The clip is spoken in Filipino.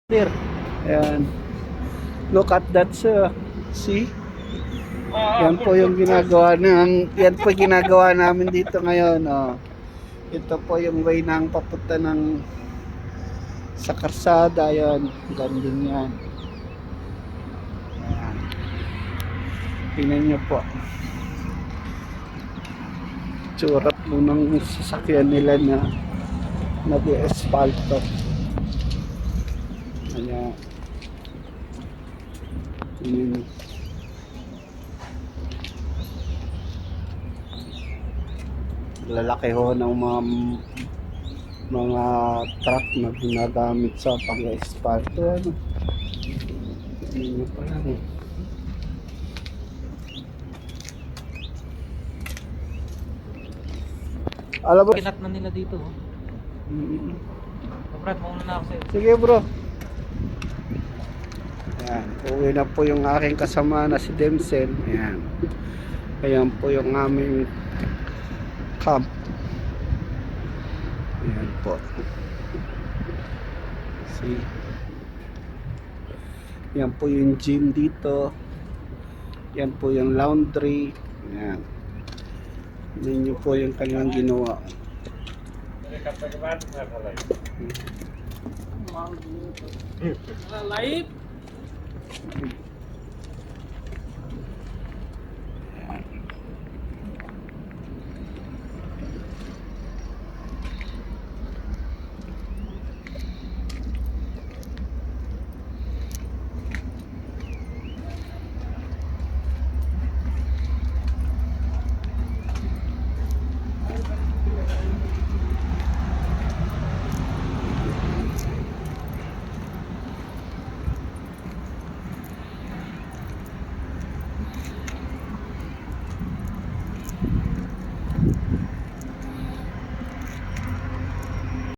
There. Ayan. Look at that, sir. See? Yan po yung ginagawa namin dito ngayon. Oh. Ito po yung way ng papunta ng sa karsada. Ayan. Ganding yan. Ayan. Tingnan nyo po. Tsurat po ng sasakyan nila na nag-espalto. Ayan. Tingnan nyo. Lalaki ho ng mga truck na ginagamit sa pag-espalto. Ano? Tingnan nyo pa lang. Alam mo? Kinat na nila dito. Brad, mauna na ako sa'yo. Sige bro. Ayan, uwi na po yung aking kasama na si Demsen. Ayan. Ayan po yung aming camp. Ayan po. See? Ayan po yung gym dito. Ayan po yung laundry. Ayan. Ayan nyo po yung kanilang ginawa. Live?